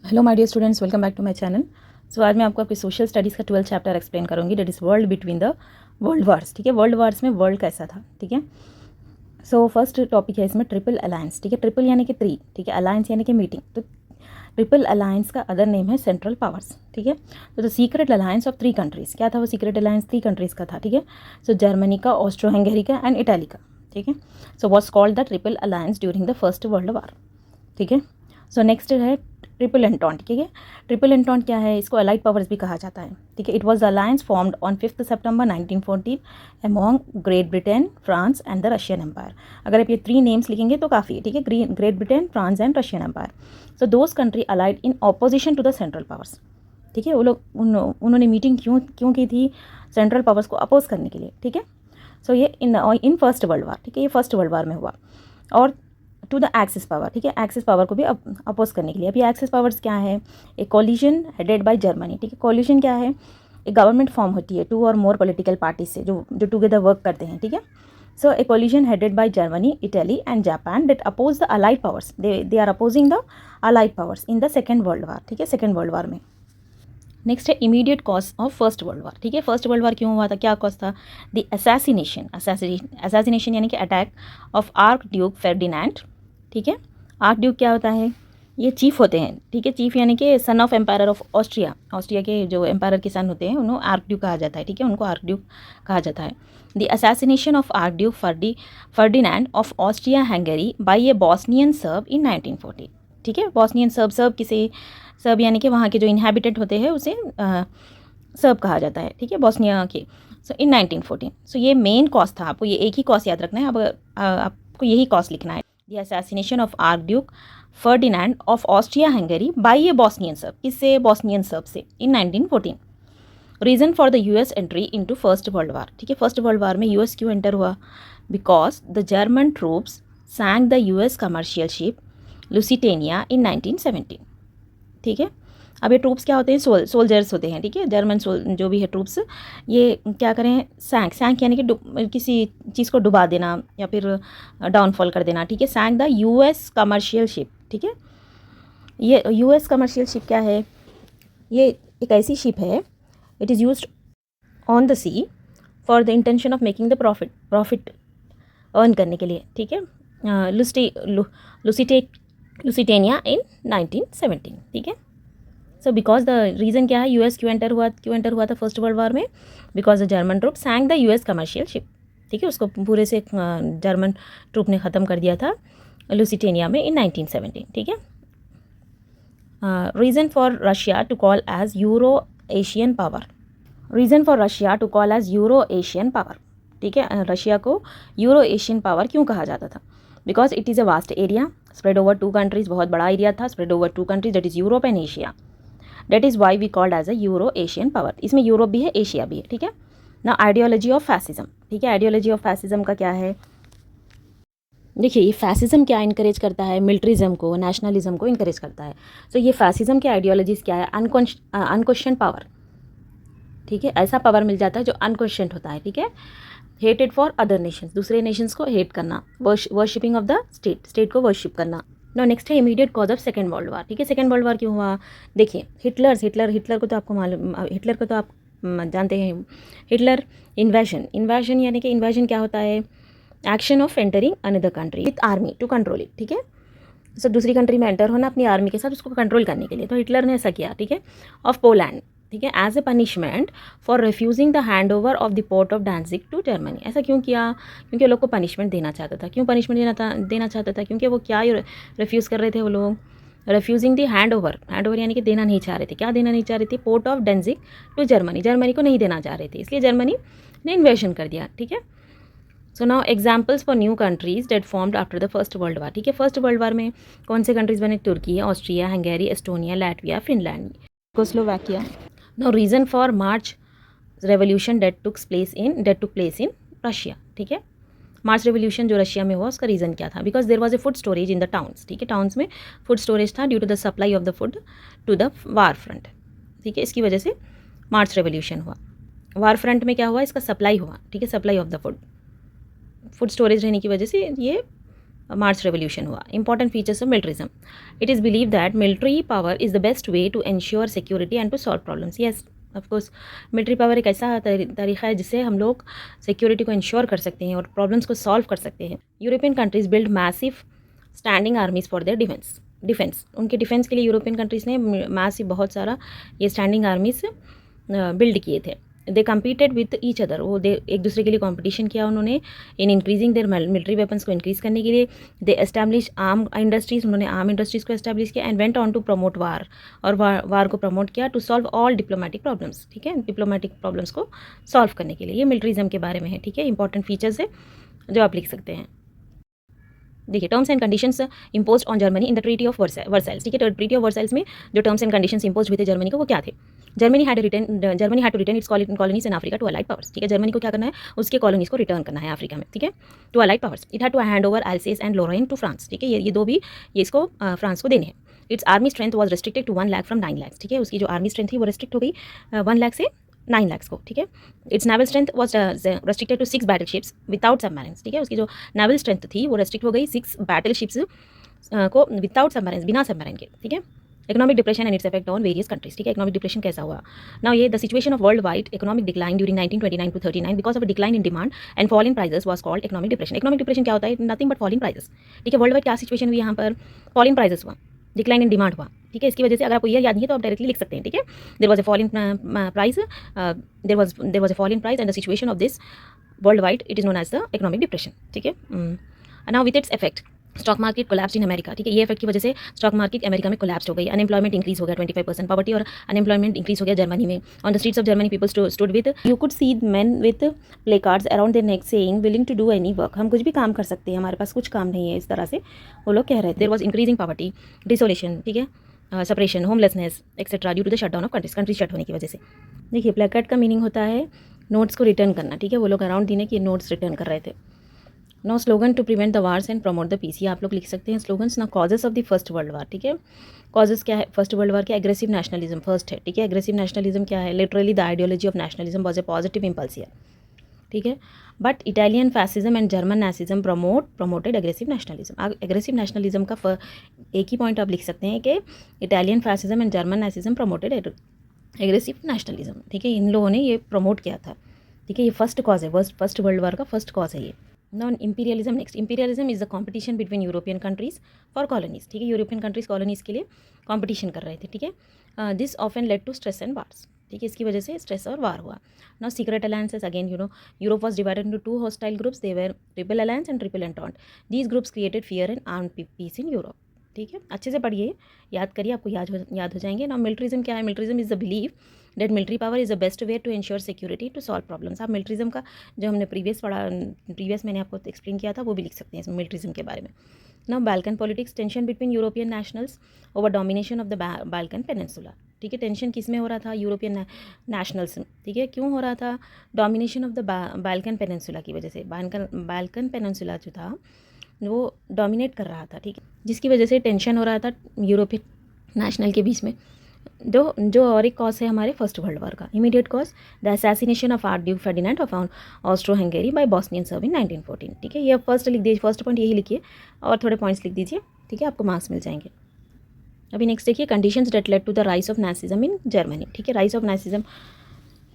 Hello my dear students, welcome back to my channel. So आज मैं आपको आपकी सोशल स्टडीज़ का 12th चैप्टर एक्सप्लेन करूंगी, that is world between the world wars. ठीक है, वर्ल्ड वार्स में वर्ल्ड कैसा था। ठीक है, सो फर्स्ट टॉपिक है इसमें ट्रिपल अलायंस। ठीक है, ट्रिपल यानी कि 3, ठीक है, अलायंस यानी कि मीटिंग। तो ट्रिपल अलायंस का अदर नेम है सेंट्रल पावर्स। ठीक है, तो the secret alliance of 3 countries. क्या था वो सीक्रेट अलायंस? 3 कंट्रीज़ का था। ठीक है, सो जर्मनी का, ऑस्ट्रो हंगेरी का एंड इटाली का। ठीक है, so was called the triple alliance during the first world war. ठीक है, सो नेक्स्ट है ट्रिपल एंटॉन्ट। ठीक है, ट्रिपल एंटॉन्ट क्या है? इसको अलाइड पावर्स भी कहा जाता है। ठीक है, it was alliance formed on 5 September 1914 among Great Britain, France and the Russian empire. अगर आप ये 3 नेम्स लिखेंगे तो काफ़ी है। ठीक है, Great Britain, France and Russian empire. So those country allied in opposition to the central powers. ठीक है, वो लोग उन्होंने मीटिंग क्यों की थी? सेंट्रल पावर्स को अपोज करने के लिए। ठीक है, सो ये इन फर्स्ट वर्ल्ड वार। ठीक है, ये फर्स्ट वर्ल्ड वार में हुआ। और टू द एक्सिस पावर। ठीक है, एक्सिस पावर को भी अपोज करने के लिए। अब ये एक्सिस पावर्स क्या है? एक कॉलिजन हेडेड बाय जर्मनी। ठीक है, कॉलिजन क्या है? एक गवर्नमेंट फॉर्म होती है 2 और मोर पॉलिटिकल पार्टीज से जो टुगेदर वर्क करते हैं। ठीक है, so a collision headed by Germany, Italy and Japan that oppose the allied powers. They are opposing the allied powers in the Second World वार। ठीक है, सेकेंड वर्ल्ड वार में। Next है immediate cause of First world war. ठीक है, first world war क्यों हुआ था? क्या कॉज था? द असैसिनेशन यानी कि अटैक ऑफ आर्क ड्यूक फेर्डिनेंड। ठीक है, आर्क ड्यूक क्या होता है? ये चीफ होते हैं। ठीक है, चीफ यानी कि son of empire of Austria. Austria के जो एम्पायर के सन होते हैं उन्हें आर्क ड्यूक कहा जाता है। ठीक है, उनको आर्क ड्यूक कहा जाता है। The assassination of archduke Ferdinand of Austria Hungary by a Bosnian Serb in 1940। ठीक है, बॉस्नियन सर्ब, सर्ब किसे? सर्ब यानी कि वहाँ के जो इनहेबिटेंट होते हैं उसे सर्ब कहा जाता है। ठीक है, बॉस्निया के। सो इन 1914। सो ये मेन कॉज था। आपको ये एक ही कॉज याद रखना है। अब आपको यही कॉज लिखना है। The assassination of archduke Ferdinand of Austria Hungary by a Bosnian SERB. किससे? बॉस्नियन सर्ब से, इन 1914। Reason for the US entry into first world war. ठीक है, फर्स्ट वर्ल्ड वार में यूएस क्यों एंटर हुआ? Because the German troops sank the US commercial ship Lusitania in 1917। ठीक है, अब ये ट्रूप्स क्या होते हैं? सोल्जर्स होते हैं। ठीक है, जर्मन जो भी है ट्रूप्स, ये क्या करें? सैंक यानी कि किसी चीज़ को डुबा देना या फिर डाउनफॉल कर देना। ठीक है, सैंक द यूएस कमर्शियल शिप। ठीक है, ये यूएस कमर्शियल शिप क्या है? ये एक ऐसी शिप है, it is used on the sea for the intention of making the profit earn करने के लिए। ठीक है, लुसिटेनिया इन 1917। ठीक है, सो बिकॉज द रीज़न क्या है? यूएस क्यों एंटर हुआ था फर्स्ट वर्ल्ड वार में? Because the German troop sank the US commercial ship. ठीक है, उसको पूरे से जर्मन ट्रूप ने ख़त्म कर दिया था लुसिटेनिया में इन 1917। ठीक है, reason for Russia to call as Euro Asian power. Reason for Russia to call as Euro Asian power. ठीक है, रशिया को यूरो एशियन पावर क्यों कहा जाता था? Because it is a vast area spread over 2 countries. बहुत बड़ा area था, spread over 2 countries, that is Europe and Asia. That is why we called as a Euro Asian power. इसमें Europe भी है, एशिया भी है। ठीक है ना, आइडियोलॉजी ऑफ फैसिज्म। ठीक है, आइडियोलॉजी ऑफ फैसिज्म का क्या है? देखिए, ये फैसिज्म क्या इनकरेज करता है? मिलिट्रिज्म को, नेशनलिज्म को इनकरेज करता है। तो ये फैसिज्म के आइडियोलॉजीज क्या है? Unquestioned power. ठीक है, ऐसा पावर मिल जाता है जो अनक्वेश्चन होता है। ठीक है, हेटेड फॉर अदर नेशंस, दूसरे नेशंस को हेट करना, वर्शिपिंग ऑफ द स्टेट को वर्शिप करना। नो, नेक्स्ट है immediate cause of second World वार। ठीक है, सेकेंड वर्ल्ड वार क्यों हुआ? देखिए, हिटलर को तो आपको मालूम, हिटलर को तो आप जानते हैं। हिटलर इन्वेजन यानी कि इन्वेजन क्या होता है? Action of entering another country with army to control it. ठीक है, सो दूसरी कंट्री में एंटर होना अपनी आर्मी के साथ, उसको कंट्रोल करने के लिए। तो हिटलर ने ऐसा किया। ठीक है, ऑफ पोलैंड। ठीक है, as a punishment for refusing the hand over of the port of Danzig to Germany. ऐसा क्यों किया? क्योंकि लोग को पनिशमेंट देना चाहता था। क्यों पनिशमेंट देना चाहता था? क्योंकि वो क्या रिफ्यूज़ कर रहे थे वो लोग? रिफ्यूजिंग द हैंड ओवर यानी कि देना नहीं चाह रहे थे। क्या देना नहीं चाह रहे थे? Port of Danzig to Germany. Germany को नहीं देना चाह रहे थे, इसलिए जर्मनी ने इन्वेजन कर दिया। ठीक है, so now examples for new countries that formed after the first world war. ठीक है, फर्स्ट वर्ल्ड वार में कौन से कंट्रीज बने? Turkey, Austria Hungary, Estonia, Latvia, Finland, Czechoslovakia. Now reason for March revolution that took place in Russia. ठीक है, मार्च revolution जो Russia में हुआ उसका रीज़न क्या था? Because there was a food storage in the towns. ठीक है, टाउन्स में फूड स्टोरेज था due to the supply of the food to the war front. ठीक है, इसकी वजह से मार्च रेवोल्यूशन हुआ। वार फ्रंट में क्या हुआ? इसका सप्लाई हुआ। ठीक है, supply of the food storage रहने की वजह से ये मार्च रेवोल्यूशन हुआ. Important features of militarism. It is believe that military power is the best way to ensure security and to solve problems. Yes, of course military power एक ऐसा तरीका है जिससे हम लोग सिक्योरिटी को इंश्योर कर सकते हैं और प्रॉब्लम्स को सॉल्व कर सकते हैं. European countries build massive standing आर्मीज for their defence. उनके डिफेंस के लिए यूरोपियन कंट्रीज़ ने मैसिव बहुत सारा ये स्टैंडिंग आर्मीज बिल्ड किए थे. They competed with each other. वो एक दूसरे के लिए कॉम्पिटिशन किया उन्होंने in increasing their military weapons को इंक्रीज़ करने के लिए. They establish arm industries. उन्होंने आर्म इंडस्ट्रीज़ को एस्टैब्लिश किया and went on to promote war. और वार को प्रमोट किया to solve all diplomatic problems. ठीक है, डिप्लोमेटिक प्रॉब्लम्स को सॉल्व करने के लिए. ये मिलिट्रिज्म के बारे में है. ठीक है, इंपॉर्टेंट फीचर्स है जो आप लिख सकते हैं. देखिए, terms and conditions impose on Germany in the treaty of Versailles. ठीक है, ट्रीटी ऑफ वर्साइल्स में जो टर्म्स एंड कंडीशंस इम्पोज हुए थे जर्मनी को, वो क्या थे? Germany had to return its colonies in Africa to allied powers. ठीक है, जर्मनी को क्या करना है? उसके कॉलोनीज को रिटर्न करना है अफ्रीका में. ठीक है, to allied powers. It had to hand over Alsace and Lorraine to France. ठीक है, ये दो भी ये इसको फ्रांस को देने हैं. Its army strength was restricted to 1 lakh from 9 lakh. ठीक है, उसकी जो आर्मी स्ट्रेंथ थी वो रिस्ट्रिक्ट हो गई 1 लाख से 9 लाख को. ठीक है, its naval strength was restricted to 6 battle ships without submarines. ठीक है, उसकी जो नेवल स्ट्रेंथ थी वो रेस्ट्रिक्ट हो गई 6 बैटल शिप्स को विदाउट सबमरीन्स, बिना सबमरीन के. ठीक है, economic depression and its effect on various countries. ठीक है, इकोनॉमिक डिप्रेशन कैसा हुआ? नाउ ये the situation of world wide economic decline during 1929 to 39 because of decline in demand and fall in prices was called economic depression. Economic depression क्या होता है? Nothing but fall in prices. ठीक है, world wide क्या situation हुई यहाँ पर? Fall in prices हुआ, डिक्लाइन इन डिमांड हुआ. ठीक है, इसकी वजह से अगर आपको ये याद नहीं है तो आप डायरेक्टली लिख सकते हैं. ठीक है, there was a fall in price, there was a fall in price and the situation of this world wide it is known as the economic depression. ठीक है, now with its effect stock market collapse in America. ठीक है, ये effect की वजह से stock market America में collapse हो गई. अनएम्प्लॉयमेंट इंक्रीज हो गया 25%. पॉवर्टी और अनएम्प्लॉयमेंट इंक्रीज हो गया जर्मनी में. On the streets of Germany people stood with you could see men with placards around their neck saying willing to do any work. हम कुछ भी काम कर सकते हैं, हमारे पास कुछ काम नहीं है, इस तरह से वो लोग कह रहे थे. There was increasing poverty, desolation. ठीक है, separation, homelessness etcetera due to the shutdown of countries shut होने की वजह से. देखिए, प्ले कार्ड का मीनिंग होता है नोट्स को रिटर्न करना. ठीक है, वो लोग अराउंड दिन के नोट्स रिटर्न कर रहे थे. No slogan to prevent the wars and promote the peace. ये आप लोग लिख सकते हैं स्लोगन्स. ना causes of the first world war. ठीक है, कॉजेस क्या है फर्स्ट वर्ल्ड वार के? एग्रेसिव नेशनलिज्म फर्स्ट है. ठीक है, एग्रेसिव नेशनलिज्म क्या है? Literally the ideology of nationalism was a positive impulse here. ठीक है, but Italian fascism and German nationalism promoted aggressive nationalism. Aggressive nationalism का एक ही पॉइंट आप लिख सकते हैं कि Italian fascism and German nationalism promoted aggressive nationalism. ठीक है, इन लोगों ने ये प्रमोट किया था. ठीक है, ये फर्स्ट कॉज है, फर्स्ट वर्ल्ड वार का फर्स्ट कॉज है ये. Now imperialism next. Imperialism is the competition between European countries for colonies. ठीक है, यूरोपियन कंट्रीज कॉलोनीज के लिए कंपटीशन कर रहे थे. ठीक है, this often led to stress and wars. ठीक है, इसकी वजह से स्ट्रेस और वार हुआ. Now secret alliances again Europe was divided into 2 hostile groups. They were triple alliance and triple entente. These groups created fear and armed peace in Europe. ठीक है, अच्छे से पढ़िए, याद करिए, आपको याद हो जाएंगे. नाउ मिलिट्रिज्म क्या है? Militarism is the believe that military power is the best way to ensure security to solve problems. आप मिलिट्रिज्म का जो हमने प्रीवियस मैंने आपको एक्सप्लेन किया था वो भी लिख सकते हैं इसमें मिलिट्रिज्म के बारे में. Now Balkan politics. Tension between European nationals over domination of the Balkan peninsula. ठीक है, टेंशन किस में हो रहा था? European nationals. ठीक है, क्यों हो रहा था? Domination of the Balkan peninsula की वजह से. बाल्कन पेनिनसुला जो था वो डोमिनेट कर रहा था. ठीक है, जिसकी वजह से टेंशन हो रहा था यूरोपियन नेशनल के बीच में. जो और एक कॉज है हमारे फर्स्ट वर्ल्ड वॉर का. Immediate cause the assassination of archduke Ferdinand of Austro Hungary by Bosnian Serb in 1914. ठीक है, ये फर्स्ट लिख दीजिए, फर्स्ट पॉइंट यही लिखिए और थोड़े पॉइंट्स लिख दीजिए. ठीक है, आपको मार्क्स मिल जाएंगे. अभी नेक्स्ट देखिए, conditions that led to the rise of nationalism in Germany. ठीक है, राइज ऑफ नेशनलिज्म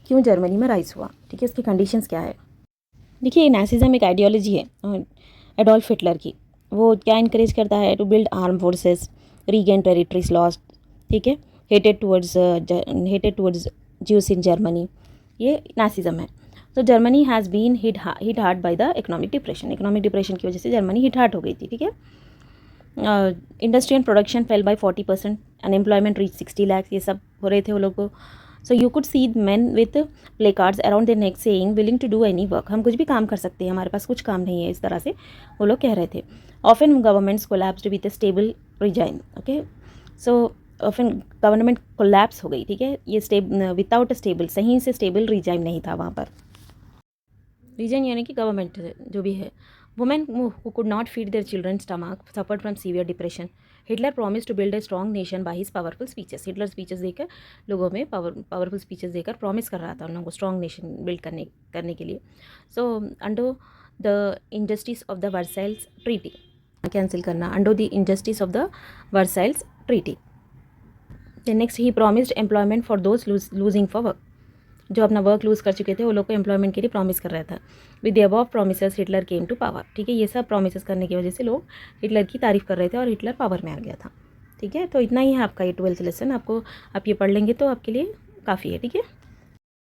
क्यों जर्मनी में राइज हुआ? ठीक है, इसकी कंडीशंस क्या है? देखिए, नेशनलिज्म एक आइडियोलॉजी है एडोल्फ हिटलर की. वो क्या इंकरेज करता है? To build arm forces, regain territories lost. ठीक है, hated towards Jews in Germany. ये नासिज्म है. तो Germany has been hit hard by the economic depression. Economic depression की वजह से जर्मनी हिट हार्ड हो गई थी. ठीक है, industry and production fell by 40%. Unemployment reach 60 lakh. ये सब हो रहे थे वो लोग को. So you could see man with placards around their neck saying willing to do any work. हम कुछ भी काम कर सकते हैं, हमारे पास कुछ काम नहीं है, इस तरह से वो लोग कह रहे थे. Often governments collapsed with A stable resign. Okay, so often government collapse हो गई. ठीक है, ये विदाउट स्टेबल, सही से स्टेबल रिजाइम नहीं था वहाँ पर. रीजन यानी कि गवर्नमेंट जो भी है. Women who could not feed their children stomach suffered from severe depression. Hitler promise to build a strong nation by his powerful speeches. Hitler speeches देकर लोगों में पावरफुल स्पीचेस देकर प्रॉमिस कर रहा था उन लोगों को स्ट्रॉन्ग नेशन बिल्ड करने के लिए. So under the injustice of the Versailles treaty. Cancel करना under the injustice of the Versailles treaty. Next ही promised employment for those losing for work, जो अपना वर्क लूज़ कर चुके थे वो लोग को एम्प्लॉयमेंट के लिए प्रॉमिस कर रहा था। With the above promises Hitler came to power, ठीक है, ये सब प्रोमिसेस करने की वजह से लोग हिटलर की तारीफ़ कर रहे थे और हिटलर पावर में आ गया था। ठीक है, तो इतना ही है आपका ये 12th लेसन। आपको आप ये पढ़ लेंगे तो आपके लिए काफ़ी है। ठीक है।